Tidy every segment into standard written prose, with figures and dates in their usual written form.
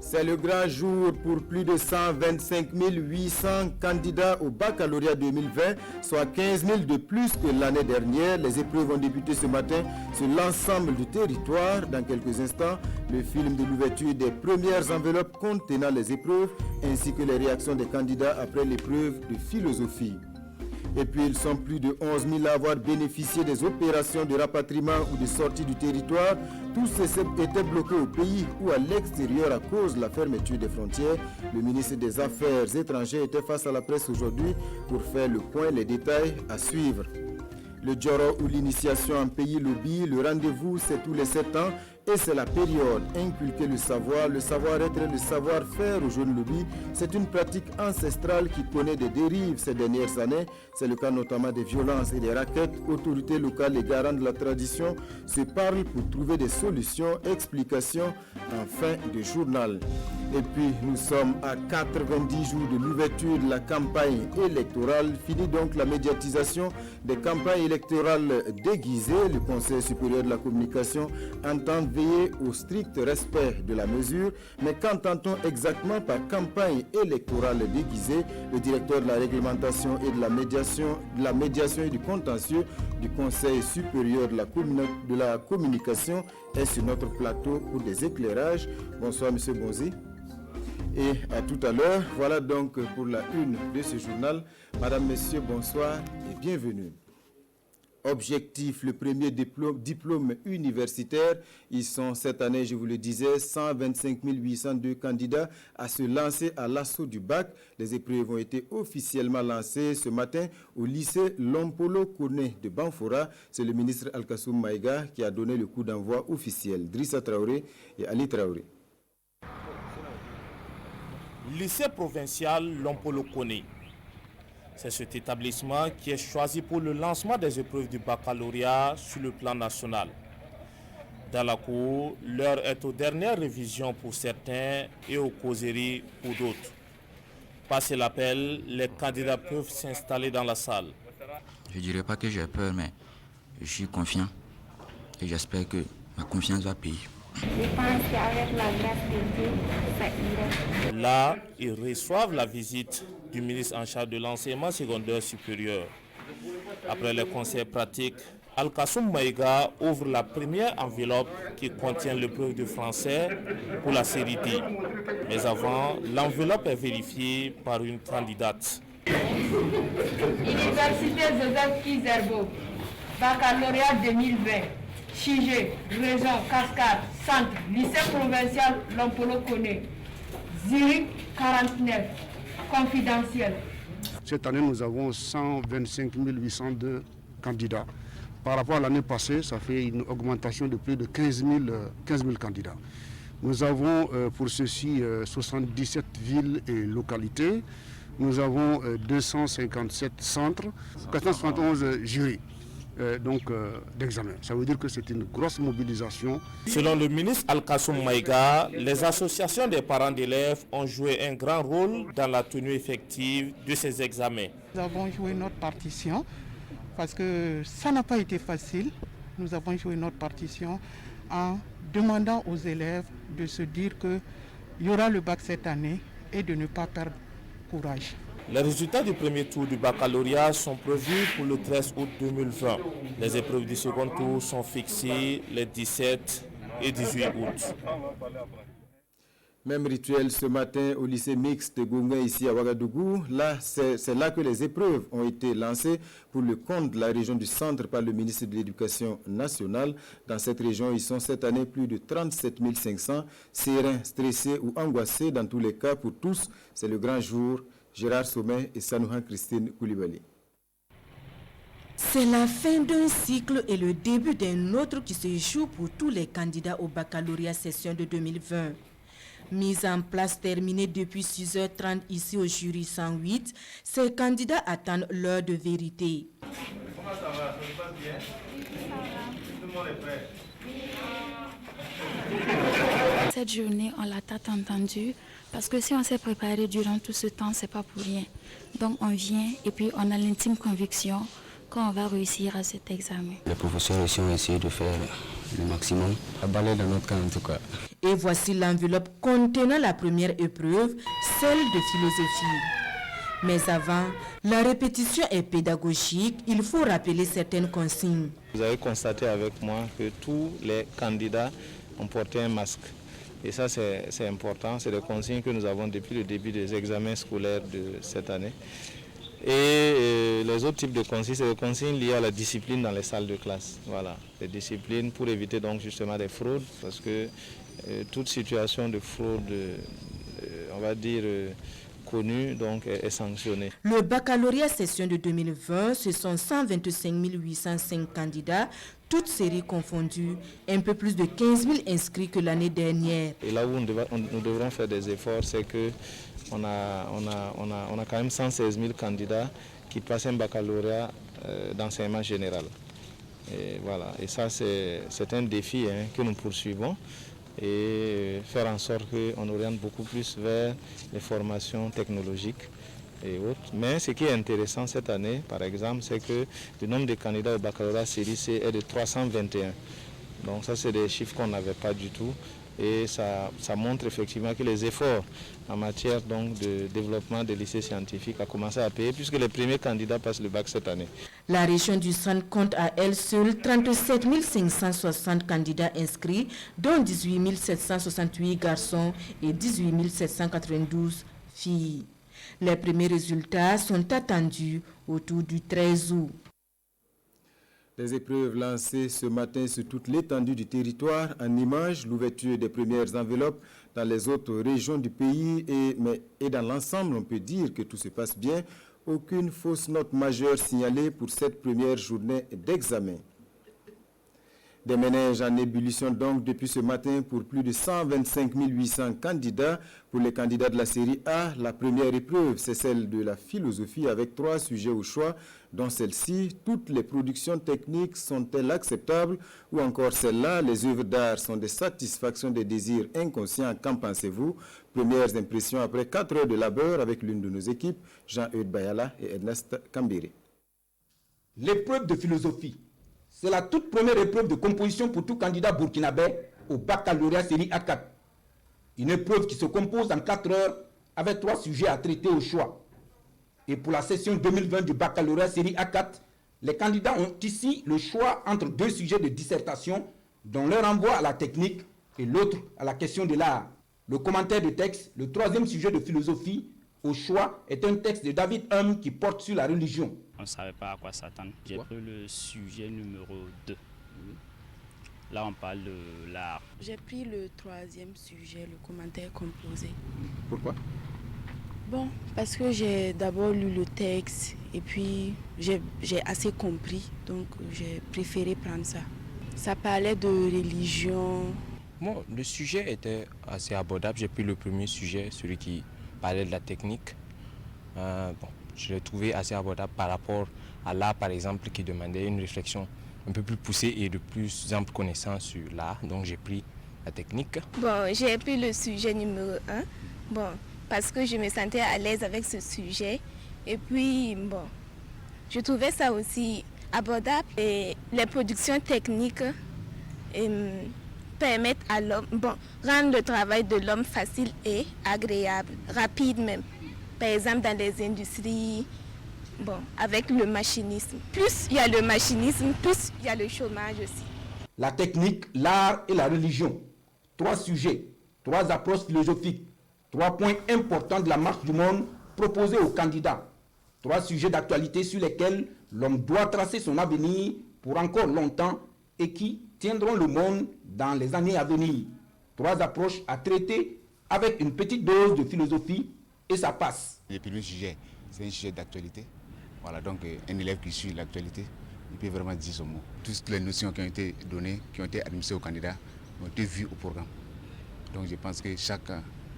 C'est le grand jour pour plus de 125 800 candidats au baccalauréat 2020, soit 15 000 de plus que l'année dernière. Les épreuves ont débuté ce matin sur l'ensemble du territoire. Dans quelques instants, le film de l'ouverture des premières enveloppes contenant les épreuves ainsi que les réactions des candidats après l'épreuve de philosophie. Et puis, ils sont plus de 11 000 à avoir bénéficié des opérations de rapatriement ou de sortie du territoire. Tous étaient bloqués au pays ou à l'extérieur à cause de la fermeture des frontières. Le ministre des Affaires étrangères était face à la presse aujourd'hui pour faire le point, les détails à suivre. Le Djoro ou l'initiation en pays lobby, le rendez-vous c'est tous les 7 ans et c'est la période. Inculquer le savoir-être et le savoir-faire aux jeunes lobby, c'est une pratique ancestrale qui connaît des dérives ces dernières années. C'est le cas notamment des violences et des raquettes. Autorités locales et garants de la tradition se parlent pour trouver des solutions, explications en fin de journal. Et puis nous sommes à 90 jours de l'ouverture de la campagne électorale. Fini donc la médiatisation des campagnes électorales déguisées. Le Conseil supérieur de la communication entend veiller au strict respect de la mesure. Mais qu'entend-on exactement par campagne électorale déguisée? Le directeur de la réglementation et de la médiation et du contentieux du Conseil supérieur de la communication est sur notre plateau pour des éclairages. Bonsoir Monsieur Bonzi. Et à tout à l'heure. Voilà donc pour la une de ce journal. Madame, Messieurs, bonsoir et bienvenue. Objectif, le premier diplôme universitaire. Ils sont cette année, je vous le disais, 125 802 candidats à se lancer à l'assaut du bac. Les épreuves ont été officiellement lancées ce matin au lycée Lompolo Kone de Banfora. C'est le ministre Al-Kassoum Maïga qui a donné le coup d'envoi officiel. Drissa Traoré et Ali Traoré. Lycée provincial Lompolo Kone. C'est cet établissement qui est choisi pour le lancement des épreuves du baccalauréat sur le plan national. Dans la cour, l'heure est aux dernières révisions pour certains et aux causeries pour d'autres. Passé l'appel, les candidats peuvent s'installer dans la salle. Je ne dirais pas que j'ai peur, mais je suis confiant et j'espère que ma confiance va payer. Je pense qu'avec la grâce de Dieu, ça ira. Là, ils reçoivent la visite du ministre en charge de l'enseignement secondaire supérieur. Après les conseils pratiques, Al-Kassoum Maïga ouvre la première enveloppe qui contient l'épreuve de français pour la série D. Mais avant, l'enveloppe est vérifiée par une candidate. Université Joseph Kizerbo, baccalauréat 2020. Chigé, Région, Cascade, Centre, lycée provincial Lompolo Kone, Zurich 49, confidentiel. Cette année, nous avons 125 802 candidats. Par rapport à l'année passée, ça fait une augmentation de plus de 15 000 candidats. Nous avons pour ceci 77 villes et localités. Nous avons 257 centres, 471 jurys. D'examen. Ça veut dire que c'est une grosse mobilisation. Selon le ministre Al-Kassoum Maïga, les associations des parents d'élèves ont joué un grand rôle dans la tenue effective de ces examens. Nous avons joué notre partition parce que ça n'a pas été facile. Nous avons joué notre partition en demandant aux élèves de se dire qu'il y aura le bac cette année et de ne pas perdre courage. Les résultats du premier tour du baccalauréat sont prévus pour le 13 août 2020. Les épreuves du second tour sont fixées les 17 et 18 août. Même rituel ce matin au lycée mixte de Gonga ici à Ouagadougou. Là, c'est là que les épreuves ont été lancées pour le compte de la région du centre par le ministre de l'Éducation nationale. Dans cette région, ils sont cette année plus de 37 500 sereins, stressés ou angoissés. Dans tous les cas, pour tous, c'est le grand jour. Gérard Sommet et Sanouhan Christine Koulibaly. C'est la fin d'un cycle et le début d'un autre qui se joue pour tous les candidats au baccalauréat session de 2020. Mise en place terminée depuis 6h30 ici au jury 108, ces candidats attendent l'heure de vérité. Comment ça va? Ça se passe bien? Tout le monde est prêt? Cette journée, on l'a tant entendue parce que si on s'est préparé durant tout ce temps, c'est pas pour rien. Donc on vient et puis on a l'intime conviction qu'on va réussir à cet examen. Les professeurs ici ont essayé de faire le maximum, à balayer dans notre cas en tout cas. Et voici l'enveloppe contenant la première épreuve, celle de philosophie. Mais avant, la répétition est pédagogique, il faut rappeler certaines consignes. Vous avez constaté avec moi que tous les candidats ont porté un masque. Et ça, c'est important, c'est des consignes que nous avons depuis le début des examens scolaires de cette année. Et les autres types de consignes, c'est des consignes liées à la discipline dans les salles de classe. Voilà, des disciplines pour éviter donc justement des fraudes, parce que toute situation de fraude, on va dire, connue, donc est sanctionnée. Le baccalauréat session de 2020, ce sont 125 805 candidats, toutes séries confondues, un peu plus de 15 000 inscrits que l'année dernière. Et là où nous devrons faire des efforts, c'est que on a quand même 116 000 candidats qui passent un baccalauréat d'enseignement général. Et voilà, et ça c'est un défi que nous poursuivons, et faire en sorte qu'on oriente beaucoup plus vers les formations technologiques et autres. Mais ce qui est intéressant cette année, par exemple, c'est que le nombre de candidats au baccalauréat série C est de 321. Donc ça, c'est des chiffres qu'on n'avait pas du tout. Et ça montre effectivement que les efforts en matière donc, de développement des lycées scientifiques a commencé à payer, puisque les premiers candidats passent le bac cette année. La région du Centre compte à elle seule 37 560 candidats inscrits, dont 18 768 garçons et 18 792 filles. Les premiers résultats sont attendus autour du 13 août. Les épreuves lancées ce matin sur toute l'étendue du territoire, en image, l'ouverture des premières enveloppes dans les autres régions du pays et dans l'ensemble, on peut dire que tout se passe bien. Aucune fausse note majeure signalée pour cette première journée d'examen. Des ménages en ébullition donc depuis ce matin pour plus de 125 800 candidats. Pour les candidats de la série A, la première épreuve, c'est celle de la philosophie avec 3 sujets au choix. Dans celle-ci, toutes les productions techniques sont-elles acceptables ou encore celle-là, les œuvres d'art sont des satisfactions des désirs inconscients. Qu'en pensez-vous? Premières impressions après 4 heures de labeur avec l'une de nos équipes, Jean-Eudes Bayala et Ernest Kambiri. L'épreuve de philosophie. C'est la toute première épreuve de composition pour tout candidat burkinabé au baccalauréat série A4. Une épreuve qui se compose en 4 heures avec 3 sujets à traiter au choix. Et pour la session 2020 du baccalauréat série A4, les candidats ont ici le choix entre 2 sujets de dissertation, dont l'un renvoie à la technique et l'autre à la question de l'art. Le commentaire de texte, le 3e sujet de philosophie, au choix, est un texte de David Hume qui porte sur la religion. On ne savait pas à quoi s'attendre. J'ai pris le sujet numéro 2. Là, on parle de l'art. J'ai pris le 3e sujet, le commentaire composé. Pourquoi? Bon, parce que j'ai d'abord lu le texte et puis j'ai assez compris, donc j'ai préféré prendre ça. Ça parlait de religion. Bon, le sujet était assez abordable. J'ai pris le premier sujet, celui qui parlait de la technique. Je l'ai trouvé assez abordable par rapport à l'art, par exemple, qui demandait une réflexion un peu plus poussée et de plus ample connaissance sur l'art. Donc j'ai pris la technique. Bon, j'ai pris le sujet numéro 1. Bon, parce que je me sentais à l'aise avec ce sujet. Et puis, bon, je trouvais ça aussi abordable. Et les productions techniques permettent à l'homme, rendre le travail de l'homme facile et agréable, rapide même. Par exemple, dans les industries, avec le machinisme. Plus il y a le machinisme, plus il y a le chômage aussi. La technique, l'art et la religion. 3 sujets, 3 approches philosophiques, 3 points importants de la marche du monde proposés aux candidats. 3 sujets d'actualité sur lesquels l'homme doit tracer son avenir pour encore longtemps et qui tiendront le monde dans les années à venir. 3 approches à traiter avec une petite dose de philosophie et ça passe. Le premier sujet, c'est un sujet d'actualité. Voilà, donc un élève qui suit l'actualité, il peut vraiment dire son mot. Toutes les notions qui ont été données, qui ont été administrées aux candidats, ont été vues au programme. Donc je pense que chaque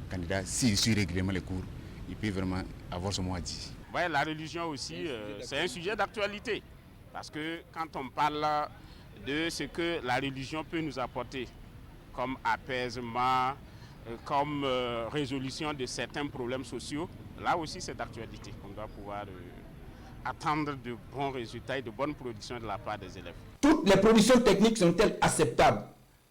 candidat, s'il suit régulièrement les cours, il peut vraiment avoir son mot à dire. Ouais, la religion aussi, c'est un sujet d'actualité. Parce que quand on parle de ce que la religion peut nous apporter, comme apaisement, comme résolution de certains problèmes sociaux, là aussi c'est d'actualité. On doit pouvoir attendre de bons résultats et de bonnes productions de la part des élèves. Toutes les productions techniques sont-elles acceptables?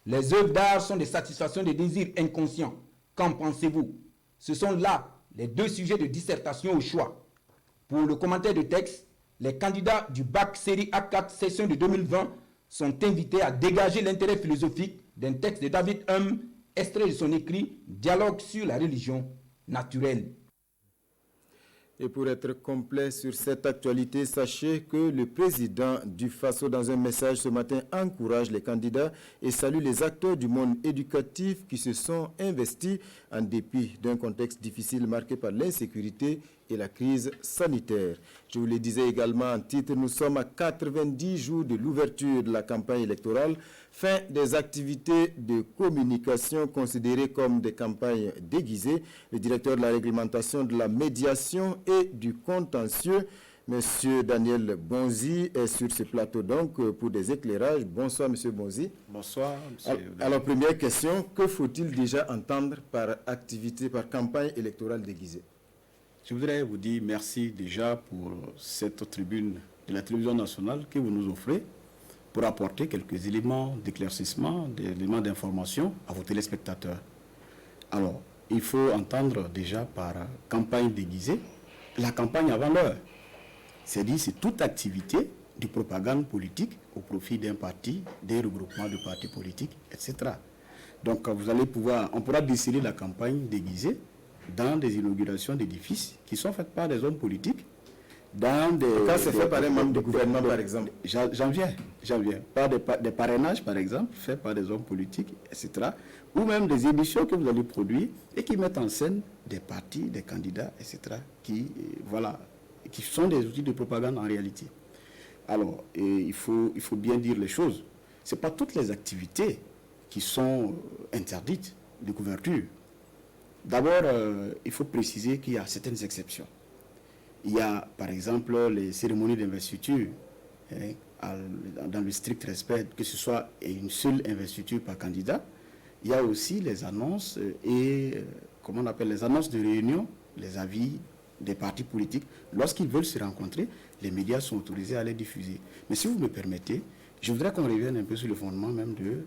Les œuvres d'art sont des satisfactions des désirs inconscients. Qu'en pensez-vous? Ce sont là les deux sujets de dissertation au choix. Pour le commentaire de texte, les candidats du bac série A4 session de 2020 sont invités à dégager l'intérêt philosophique d'un texte de David Hume, extrait de son écrit « Dialogue sur la religion naturelle ». Et pour être complet sur cette actualité, sachez que le président du FASO, dans un message ce matin, encourage les candidats et salue les acteurs du monde éducatif qui se sont investis en dépit d'un contexte difficile marqué par l'insécurité et la crise sanitaire. Je vous le disais également en titre, nous sommes à 90 jours de l'ouverture de la campagne électorale, fin des activités de communication considérées comme des campagnes déguisées. Le directeur de la réglementation, de la médiation et du contentieux, Monsieur Daniel Bonzi, est sur ce plateau donc pour des éclairages. Bonsoir Monsieur Bonzi. Bonsoir Monsieur. Alors première question, que faut-il déjà entendre par activité, par campagne électorale déguisée? Je voudrais vous dire merci déjà pour cette tribune de la télévision nationale que vous nous offrez pour apporter quelques éléments d'éclaircissement, des éléments d'information à vos téléspectateurs. Alors, il faut entendre déjà par campagne déguisée la campagne avant l'heure. C'est-à-dire, c'est toute activité de propagande politique au profit d'un parti, des regroupements de partis politiques, etc. Donc, vous allez pouvoir, on pourra déceler la campagne déguisée dans des inaugurations d'édifices qui sont faites par des hommes politiques, dans des... Quand c'est fait par un membre du gouvernement, par exemple. J'en viens. Par des parrainages, par exemple, faits par des hommes politiques, etc. Ou même des émissions que vous allez produire et qui mettent en scène des partis, des candidats, etc. qui sont des outils de propagande en réalité. Alors, il faut bien dire les choses. Ce n'est pas toutes les activités qui sont interdites de couverture. D'abord, il faut préciser qu'il y a certaines exceptions. Il y a, par exemple, les cérémonies d'investiture, dans le strict respect que ce soit une seule investiture par candidat. Il y a aussi les annonces comment on appelle les annonces de réunion, les avis des partis politiques. Lorsqu'ils veulent se rencontrer, les médias sont autorisés à les diffuser. Mais si vous me permettez, je voudrais qu'on revienne un peu sur le fondement même de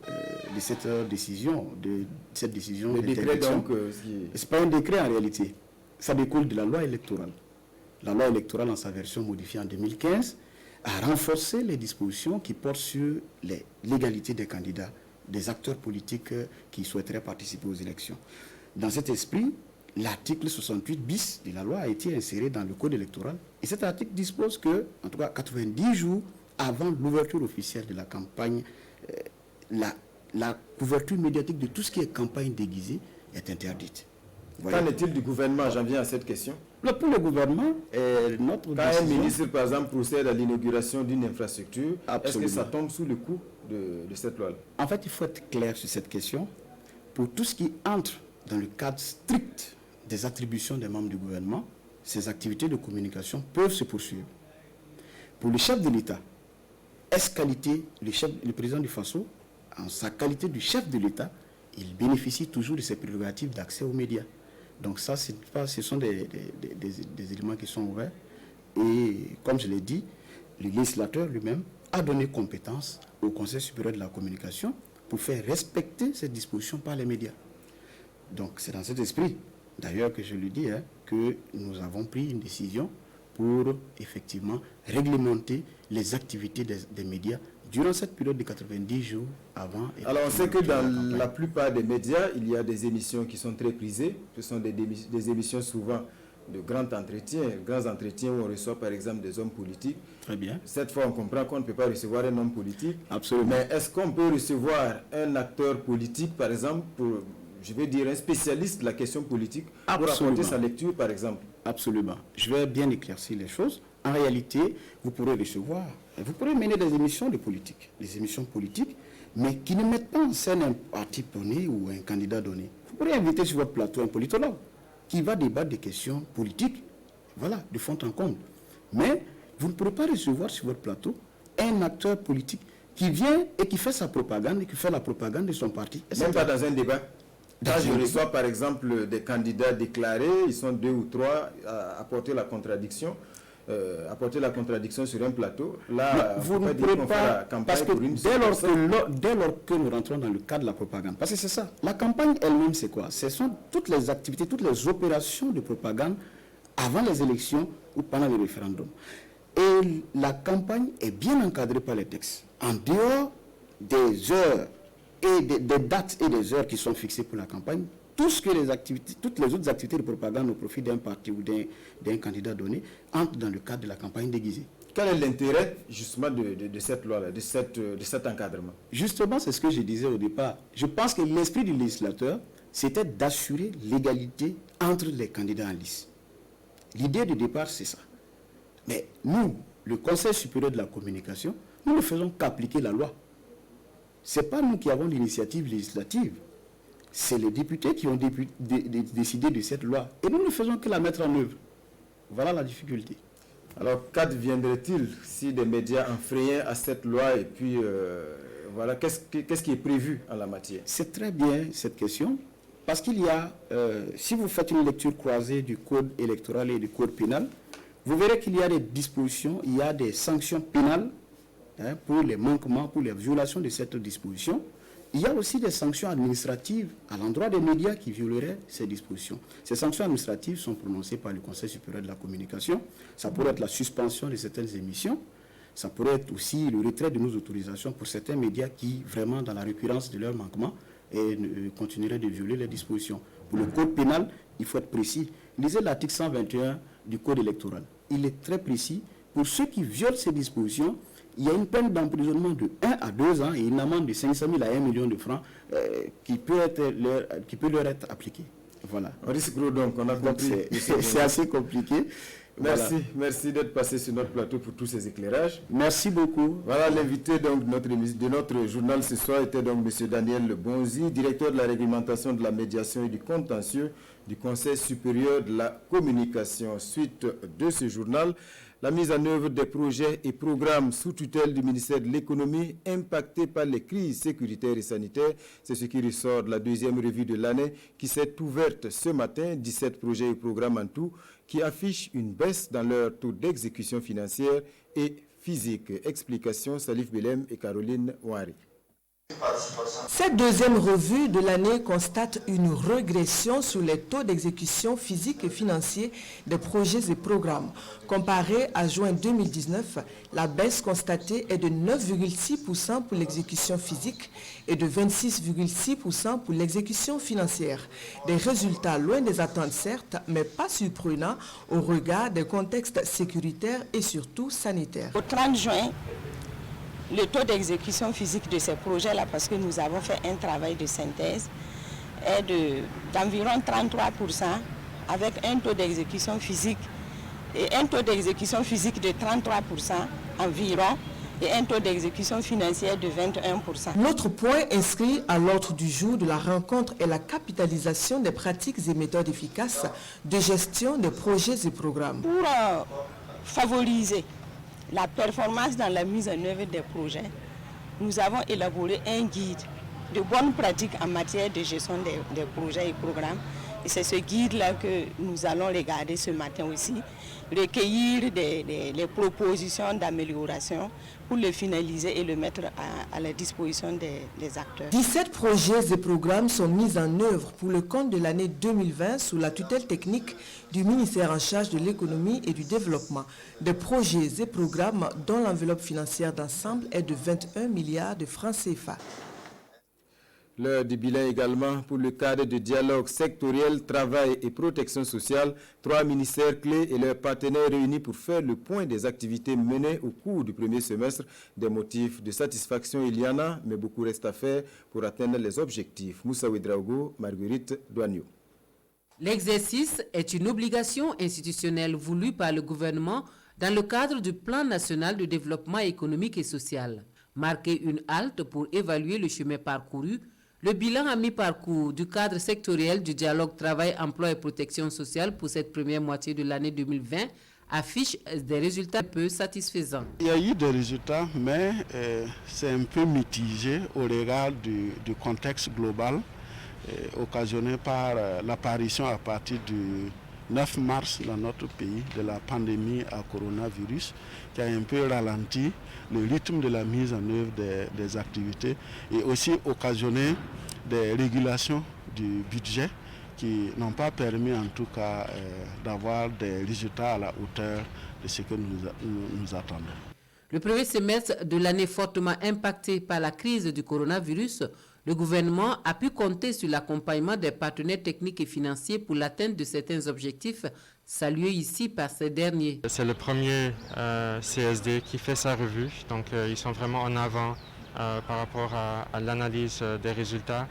cette décision. Le décret, donc, c'est pas un décret en réalité. Ça découle de la loi électorale. La loi électorale, en sa version modifiée en 2015, a renforcé les dispositions qui portent sur l'égalité des candidats, des acteurs politiques qui souhaiteraient participer aux élections. Dans cet esprit, l'article 68 bis de la loi a été inséré dans le code électoral. Et cet article dispose que, en tout cas, 90 jours avant l'ouverture officielle de la campagne, la couverture médiatique de tout ce qui est campagne déguisée est interdite. Qu'en est-il du gouvernement? J'en viens à cette question. Pour le gouvernement, notre quand un ministre, par exemple, procède à l'inauguration d'une infrastructure, est-ce que ça tombe sous le coup de cette loi? En fait, il faut être clair sur cette question. Pour tout ce qui entre dans le cadre strict des attributions des membres du gouvernement, ces activités de communication peuvent se poursuivre. Pour le chef de l'État, le président du FASO, en sa qualité de chef de l'État, il bénéficie toujours de ses prérogatives d'accès aux médias. Donc ça, ce sont des éléments qui sont ouverts. Et comme je l'ai dit, le législateur lui-même a donné compétence au Conseil supérieur de la communication pour faire respecter ces dispositions par les médias. Donc c'est dans cet esprit, d'ailleurs que je le dis, que nous avons pris une décision pour effectivement réglementer les activités des médias durant cette période de 90 jours avant. Alors on sait que dans la plupart des médias, il y a des émissions qui sont très prisées. Ce sont des émissions souvent de grands entretiens où on reçoit par exemple des hommes politiques. Très bien. Cette fois, on comprend qu'on ne peut pas recevoir un homme politique. Absolument. Mais est-ce qu'on peut recevoir un acteur politique, par exemple, je vais dire un spécialiste de la question politique, pour apporter sa lecture, par exemple? Absolument. Je vais bien éclaircir les choses. En réalité, vous pourrez mener des émissions de politique, des émissions politiques, mais qui ne mettent pas en scène un parti donné ou un candidat donné. Vous pourrez inviter sur votre plateau un politologue qui va débattre des questions politiques, voilà, de fond en comble. Mais vous ne pourrez pas recevoir sur votre plateau un acteur politique qui vient et qui fait sa propagande, et qui fait la propagande de son parti. Même pas dans un débat. Quand je reçois par exemple des candidats déclarés, ils sont 2 ou 3 à apporter la contradiction. apporter la contradiction sur un plateau. Là, vous ne pourrez pas, parce que dès lors que nous rentrons dans le cadre de la propagande, parce que c'est ça, la campagne elle-même c'est quoi? Ce sont toutes les activités, toutes les opérations de propagande avant les élections ou pendant les référendums. Et la campagne est bien encadrée par les textes. En dehors des heures et des dates et des heures qui sont fixées pour la campagne, toutes les autres activités de propagande au profit d'un parti ou d'un candidat donné entrent dans le cadre de la campagne déguisée. Quel est l'intérêt justement de cette loi-là, de cet encadrement? Justement, c'est ce que je disais au départ. Je pense que l'esprit du législateur, c'était d'assurer l'égalité entre les candidats en lice. L'idée de départ, c'est ça. Mais nous, le Conseil supérieur de la communication, nous ne faisons qu'appliquer la loi. Ce n'est pas nous qui avons l'initiative législative. C'est les députés qui ont décidé de cette loi. Et nous ne faisons que la mettre en œuvre. Voilà la difficulté. Alors, qu'adviendrait-il si des médias enfreignaient à cette loi et puis, voilà, qu'est-ce qui est prévu en la matière? C'est très bien cette question. Parce qu'il y a, si vous faites une lecture croisée du code électoral et du code pénal, vous verrez qu'il y a des dispositions, il y a des sanctions pénales pour les manquements, pour les violations de cette disposition. Il y a aussi des sanctions administratives à l'endroit des médias qui violeraient ces dispositions. Ces sanctions administratives sont prononcées par le Conseil supérieur de la communication. Ça pourrait être la suspension de certaines émissions. Ça pourrait être aussi le retrait de nos autorisations pour certains médias qui, vraiment, dans la récurrence de leurs manquements, continueraient de violer les dispositions. Pour le code pénal, il faut être précis. Lisez l'article 121 du code électoral. Il est très précis. Pour ceux qui violent ces dispositions, il y a une peine d'emprisonnement de 1 à 2 ans et une amende de 500 000 à 1 million de francs qui peut leur être appliquée. Voilà. On risque gros donc, on a compris. C'est assez compliqué. Merci, voilà. Merci d'être passé sur notre plateau pour tous ces éclairages. Merci beaucoup. Voilà, l'invité donc de notre journal ce soir était donc M. Daniel Bonzi, directeur de la réglementation de la médiation et du contentieux du Conseil supérieur de la communication. Suite de ce journal, la mise en œuvre des projets et programmes sous tutelle du ministère de l'économie impactés par les crises sécuritaires et sanitaires. C'est ce qui ressort de la deuxième revue de l'année qui s'est ouverte ce matin. 17 projets et programmes en tout qui affichent une baisse dans leur taux d'exécution financière et physique. Explication Salif Belem et Caroline Ouari. Cette deuxième revue de l'année constate une régression sur les taux d'exécution physique et financier des projets et programmes. Comparé à juin 2019, la baisse constatée est de 9,6% pour l'exécution physique et de 26,6% pour l'exécution financière. Des résultats loin des attentes certes, mais pas surprenants au regard des contextes sécuritaires et surtout sanitaires. Au 30 juin, le taux d'exécution physique de ces projets-là, parce que nous avons fait un travail de synthèse, est d'environ 33%, avec un taux d'exécution physique et un taux d'exécution physique de 33% environ, et un taux d'exécution financière de 21%. L'autre point inscrit à l'ordre du jour de la rencontre est la capitalisation des pratiques et méthodes efficaces de gestion des projets et programmes. Pour favoriser la performance dans la mise en œuvre des projets, nous avons élaboré un guide de bonnes pratiques en matière de gestion des projets et programmes. Et c'est ce guide-là que nous allons regarder ce matin aussi, recueillir les propositions d'amélioration pour les finaliser et le mettre à la disposition des acteurs. 17 projets et programmes sont mis en œuvre pour le compte de l'année 2020 sous la tutelle technique du ministère en charge de l'économie et du développement. Des projets et programmes dont l'enveloppe financière d'ensemble est de 21 milliards de francs CFA. L'heure du bilan également pour le cadre de dialogue sectoriel, travail et protection sociale. 3 ministères clés et leurs partenaires réunis pour faire le point des activités menées au cours du premier semestre. Des motifs de satisfaction, il y en a, mais beaucoup reste à faire pour atteindre les objectifs. Moussa Ouedraogo, Marguerite Douagneau. L'exercice est une obligation institutionnelle voulue par le gouvernement dans le cadre du Plan national de développement économique et social. Marquer une halte pour évaluer le chemin parcouru, le bilan à mi-parcours du cadre sectoriel du dialogue travail, emploi et protection sociale pour cette première moitié de l'année 2020 affiche des résultats peu satisfaisants. Il y a eu des résultats, mais c'est un peu mitigé au regard du contexte global occasionné par l'apparition à partir du 9 mars dans notre pays de la pandémie à coronavirus qui a un peu ralenti le rythme de la mise en œuvre des activités et aussi occasionné des régulations du budget qui n'ont pas permis en tout cas d'avoir des résultats à la hauteur de ce que nous attendons. Le premier semestre de l'année fortement impacté par la crise du coronavirus, le gouvernement a pu compter sur l'accompagnement des partenaires techniques et financiers pour l'atteinte de certains objectifs, salués ici par ces derniers. C'est le premier CSD qui fait sa revue, donc ils sont vraiment en avant par rapport à l'analyse des résultats.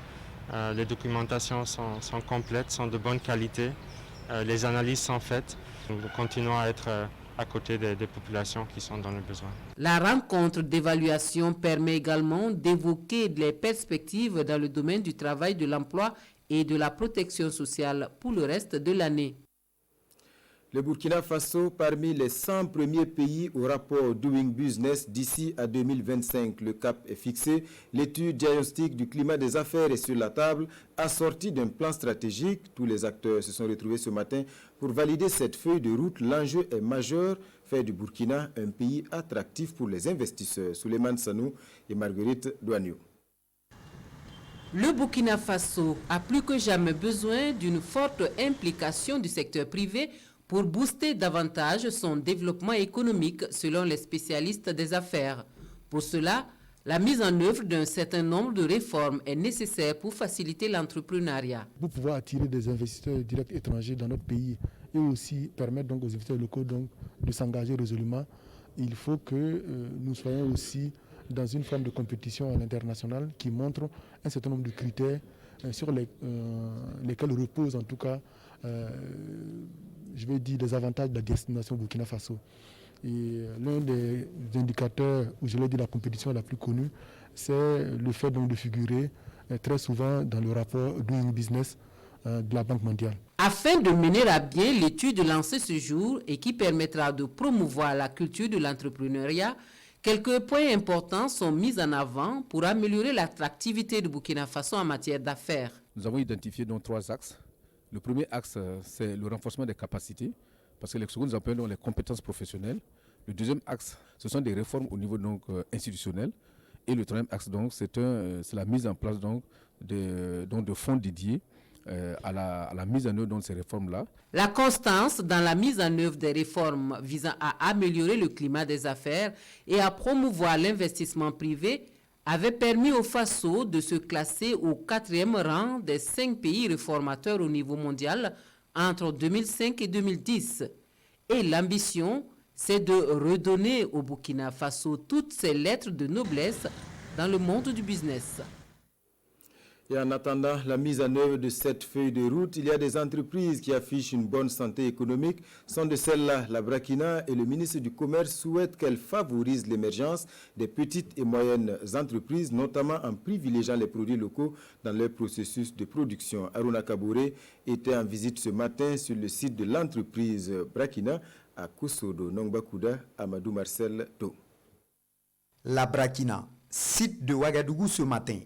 Les documentations sont complètes, sont de bonne qualité, les analyses sont faites. Nous continuons à être à côté des populations qui sont dans le besoin. La rencontre d'évaluation permet également d'évoquer les perspectives dans le domaine du travail, de l'emploi et de la protection sociale pour le reste de l'année. Le Burkina Faso, parmi les 100 premiers pays au rapport Doing Business d'ici à 2025. Le cap est fixé. L'étude diagnostique du climat des affaires est sur la table, assortie d'un plan stratégique. Tous les acteurs se sont retrouvés ce matin pour valider cette feuille de route. L'enjeu est majeur, faire du Burkina un pays attractif pour les investisseurs. Souleymane Sanou et Marguerite Douaniou. Le Burkina Faso a plus que jamais besoin d'une forte implication du secteur privé pour booster davantage son développement économique, selon les spécialistes des affaires. Pour cela, la mise en œuvre d'un certain nombre de réformes est nécessaire pour faciliter l'entrepreneuriat. Pour pouvoir attirer des investisseurs directs étrangers dans notre pays et aussi permettre donc aux investisseurs locaux donc de s'engager résolument, il faut que nous soyons aussi dans une forme de compétition à l'international qui montre un certain nombre de critères sur lesquels repose en tout cas je vais dire les avantages de la destination Burkina Faso. Et l'un des indicateurs, où je l'ai dit, la compétition la plus connue, c'est le fait donc de figurer très souvent dans le rapport Doing Business de la Banque mondiale. Afin de mener à bien l'étude lancée ce jour et qui permettra de promouvoir la culture de l'entrepreneuriat, quelques points importants sont mis en avant pour améliorer l'attractivité du Burkina Faso en matière d'affaires. Nous avons identifié donc 3 axes. Le premier axe, c'est le renforcement des capacités, parce que ce que nous appelons les compétences professionnelles. Le deuxième axe, ce sont des réformes au niveau donc, institutionnel. Et le troisième axe, donc, c'est la mise en place donc, de fonds dédiés à la mise en œuvre de ces réformes-là. La constance dans la mise en œuvre des réformes visant à améliorer le climat des affaires et à promouvoir l'investissement privé avait permis au Faso de se classer au 4e rang des 5 pays réformateurs au niveau mondial entre 2005 et 2010. Et l'ambition, c'est de redonner au Burkina Faso toutes ses lettres de noblesse dans le monde du business. Et en attendant la mise en œuvre de cette feuille de route, il y a des entreprises qui affichent une bonne santé économique. Sont de celles-là la Brakina et le ministre du Commerce souhaitent qu'elle favorise l'émergence des petites et moyennes entreprises, notamment en privilégiant les produits locaux dans leur processus de production. Aruna Kabouré était en visite ce matin sur le site de l'entreprise Brakina à Koussodo. Nongbakuda, Amadou Marcel To. La Brakina, site de Ouagadougou ce matin.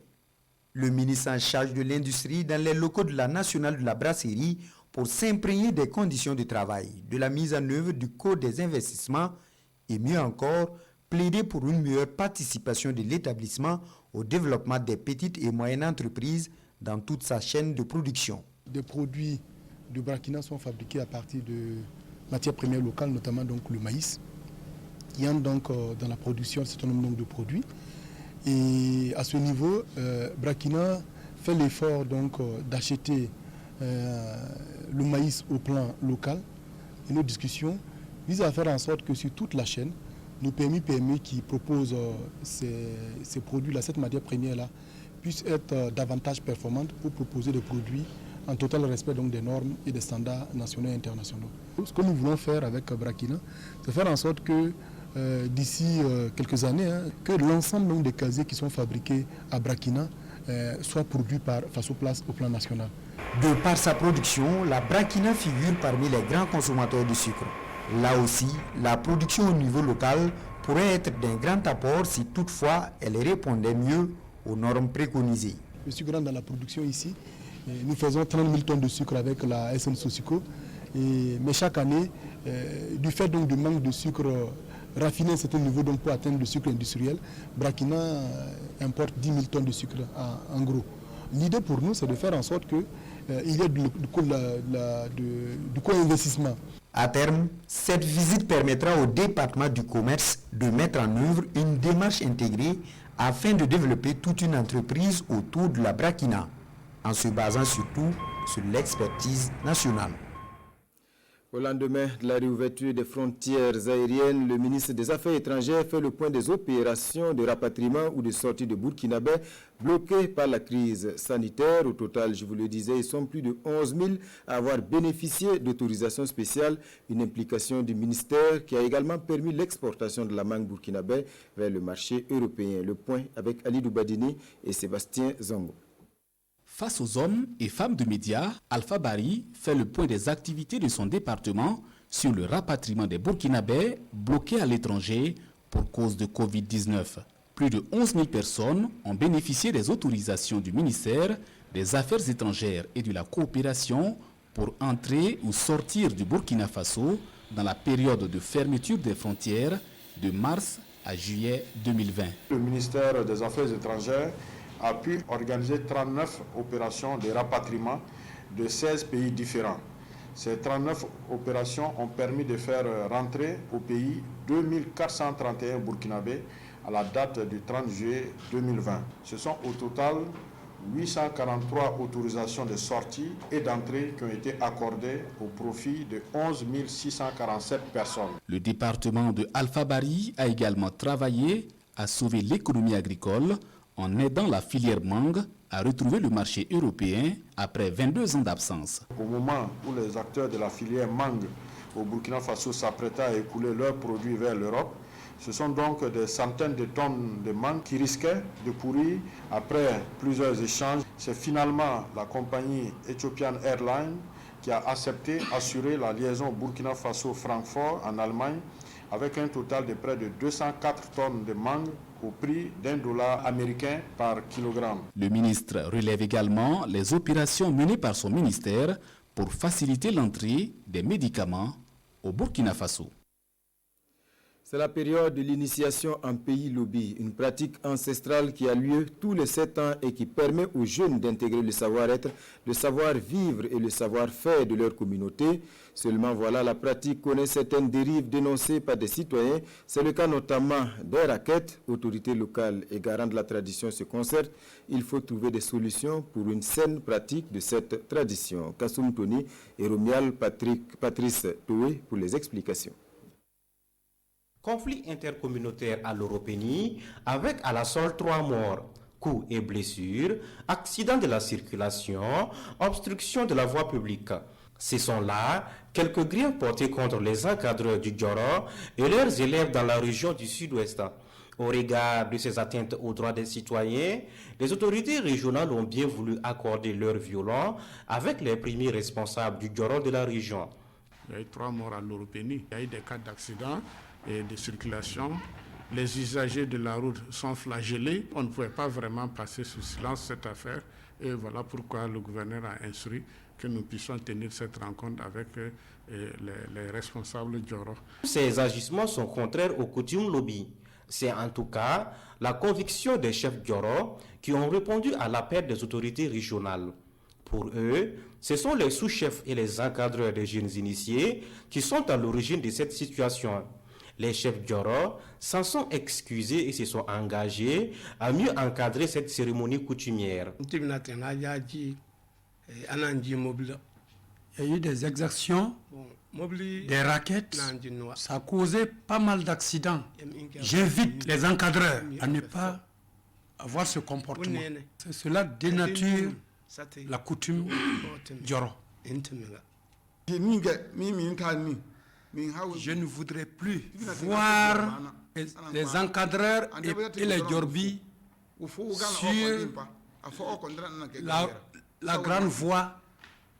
Le ministre en charge de l'industrie dans les locaux de la Nationale de la Brasserie pour s'imprégner des conditions de travail, de la mise en œuvre du Code des investissements et mieux encore, plaider pour une meilleure participation de l'établissement au développement des petites et moyennes entreprises dans toute sa chaîne de production. Des produits de Brakina sont fabriqués à partir de matières premières locales, notamment donc le maïs, qui entre donc dans la production d'un certain nombre de produits. Et à ce niveau, Brakina fait l'effort donc d'acheter le maïs au plan local. Et nos discussions visent à faire en sorte que sur toute la chaîne, nos PME qui proposent ces produits-là, cette matière première-là, puissent être davantage performantes pour proposer des produits en total respect donc des normes et des standards nationaux et internationaux. Ce que nous voulons faire avec Brakina, c'est faire en sorte que d'ici quelques années, que l'ensemble des casiers qui sont fabriqués à Brakina soient produits par Faso-Place au plan national. De par sa production, la Brakina figure parmi les grands consommateurs de sucre. Là aussi, la production au niveau local pourrait être d'un grand apport si toutefois elle répondait mieux aux normes préconisées. Le sucre rentre dans la production ici. Nous faisons 30 000 tonnes de sucre avec la SN Sosico mais chaque année, du fait donc du manque de sucre raffiné à un certain niveau donc pour atteindre le sucre industriel, Brakina importe 10 000 tonnes de sucre en gros. L'idée pour nous, c'est de faire en sorte qu'il y ait du co-investissement. À terme, cette visite permettra au département du commerce de mettre en œuvre une démarche intégrée afin de développer toute une entreprise autour de la Brakina, en se basant surtout sur l'expertise nationale. Au lendemain de la réouverture des frontières aériennes, le ministre des Affaires étrangères fait le point des opérations de rapatriement ou de sortie de Burkinabés bloquées par la crise sanitaire. Au total, je vous le disais, ils sont plus de 11 000 à avoir bénéficié d'autorisation spéciale, une implication du ministère qui a également permis l'exportation de la mangue burkinabé vers le marché européen. Le point avec Ali Doubadini et Sébastien Zongo. Face aux hommes et femmes de médias, Alpha Bari fait le point des activités de son département sur le rapatriement des Burkinabés bloqués à l'étranger pour cause de Covid-19. Plus de 11 000 personnes ont bénéficié des autorisations du ministère des Affaires étrangères et de la coopération pour entrer ou sortir du Burkina Faso dans la période de fermeture des frontières de mars à juillet 2020. Le ministère des Affaires étrangères a pu organiser 39 opérations de rapatriement de 16 pays différents. Ces 39 opérations ont permis de faire rentrer au pays 2431 Burkinabés à la date du 30 juillet 2020. Ce sont au total 843 autorisations de sortie et d'entrée qui ont été accordées au profit de 11 647 personnes. Le département de Alpha Bari a également travaillé à sauver l'économie agricole en aidant la filière mangue à retrouver le marché européen après 22 ans d'absence. Au moment où les acteurs de la filière mangue au Burkina Faso s'apprêtaient à écouler leurs produits vers l'Europe, ce sont donc des centaines de tonnes de mangue qui risquaient de pourrir après plusieurs échanges. C'est finalement la compagnie Ethiopian Airlines qui a accepté d'assurer la liaison Burkina Faso-Francfort en Allemagne avec un total de près de 204 tonnes de mangue au prix $1 américain par kilogramme. Le ministre relève également les opérations menées par son ministère pour faciliter l'entrée des médicaments au Burkina Faso. C'est la période de l'initiation en pays lobby, une pratique ancestrale qui a lieu tous les 7 ans et qui permet aux jeunes d'intégrer le savoir-être, le savoir-vivre et le savoir-faire de leur communauté. Seulement voilà, la pratique connaît certaines dérives dénoncées par des citoyens. C'est le cas notamment des raquettes. Autorités locales et garants de la tradition se concertent. Il faut trouver des solutions pour une saine pratique de cette tradition. Kassoum Tony et Romial Patrice Toué pour les explications. Conflit intercommunautaire à l'Europénie avec à la solde 3 morts, coups et blessures, accident de la circulation, obstruction de la voie publique. Ce sont là quelques griefs portés contre les encadreurs du Djoro et leurs élèves dans la région du Sud-Ouest. Au regard de ces atteintes aux droits des citoyens, les autorités régionales ont bien voulu accorder leur violon avec les premiers responsables du Djoro de la région. Il y a eu 3 morts à l'Europénie. Il y a eu des cas d'accident et de circulation. Les usagers de la route sont flagellés. On ne pouvait pas vraiment passer sous silence cette affaire. Et voilà pourquoi le gouverneur a instruit que nous puissions tenir cette rencontre avec les responsables Djoro. Ces agissements sont contraires aux coutumes lobby. C'est en tout cas la conviction des chefs Djoro qui ont répondu à l'appel des autorités régionales. Pour eux, ce sont les sous-chefs et les encadreurs des jeunes initiés qui sont à l'origine de cette situation. Les chefs Djoro s'en sont excusés et se sont engagés à mieux encadrer cette cérémonie coutumière. Il y a eu des exactions, des raquettes, ça a causé pas mal d'accidents. J'invite les encadreurs à ne pas avoir ce comportement. Cela dénature la coutume Djoro. Je ne voudrais plus voir les encadreurs et les Djorbi sur la grande voie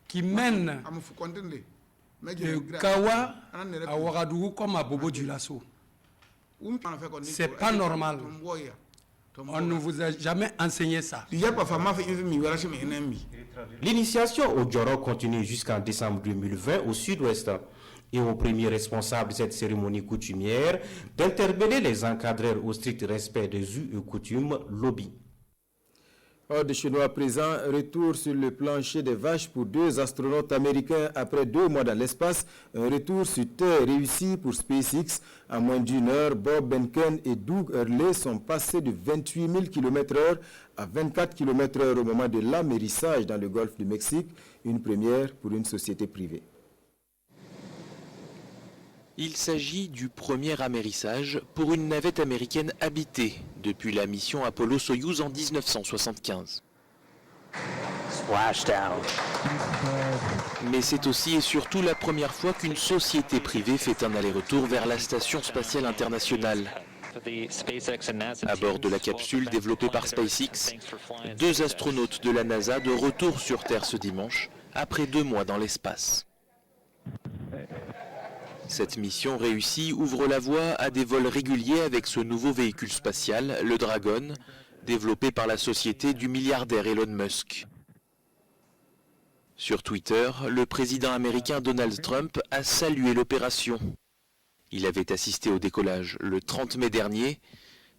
qui mène de Kawa à Ouagadougou comme à Bobo Dioulasso. C'est pas normal. On ne vous a jamais enseigné ça. L'initiation au Djoro continue jusqu'en décembre 2020 au sud-ouest. Et au premier responsable de cette cérémonie coutumière d'interpeller les encadreurs au strict respect des us et coutumes lobby. Hors de chez nous à présent, retour sur le plancher des vaches pour 2 astronautes américains après 2 mois dans l'espace. Un retour sur Terre réussi pour SpaceX. En moins d'1 heure, Bob Behnken et Doug Hurley sont passés de 28 000 km/h à 24 km/h au moment de l'amérissage dans le golfe du Mexique. Une première pour une société privée. Il s'agit du premier amérissage pour une navette américaine habitée depuis la mission Apollo-Soyouz en 1975. Mais c'est aussi et surtout la première fois qu'une société privée fait un aller-retour vers la Station spatiale internationale. À bord de la capsule développée par SpaceX, 2 astronautes de la NASA de retour sur Terre ce dimanche, après 2 mois dans l'espace. Cette mission réussie ouvre la voie à des vols réguliers avec ce nouveau véhicule spatial, le Dragon, développé par la société du milliardaire Elon Musk. Sur Twitter, le président américain Donald Trump a salué l'opération. Il avait assisté au décollage le 30 mai dernier.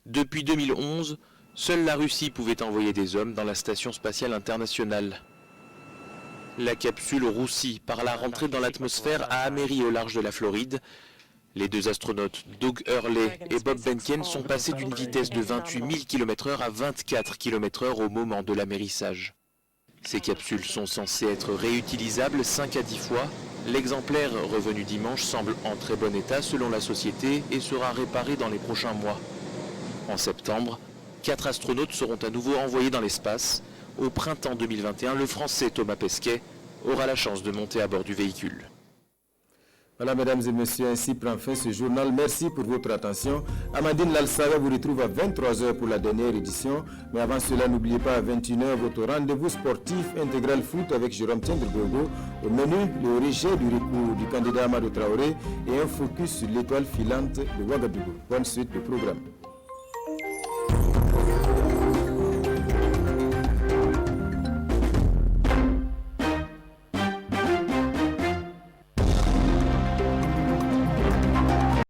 Depuis 2011, seule la Russie pouvait envoyer des hommes dans la Station spatiale internationale. La capsule roussie par la rentrée dans l'atmosphère a améri au large de la Floride. Les 2 astronautes, Doug Hurley et Bob Behnken, sont passés d'une vitesse de 28 000 km/h à 24 km/h au moment de l'amérissage. Ces capsules sont censées être réutilisables 5 à 10 fois. L'exemplaire revenu dimanche semble en très bon état selon la société et sera réparé dans les prochains mois. En septembre, 4 astronautes seront à nouveau envoyés dans l'espace. Au printemps 2021, le Français Thomas Pesquet aura la chance de monter à bord du véhicule. Voilà, mesdames et messieurs, ainsi prend fin ce journal. Merci pour votre attention. Amandine Lalsaga vous retrouve à 23h pour la dernière édition. Mais avant cela, n'oubliez pas à 21h votre rendez-vous sportif intégral foot avec Jérôme Tiendre-Gogo. Au menu, le rejet du recours du candidat Amadou Traoré et un focus sur l'étoile filante de Ouagadougou. Bonne suite du programme.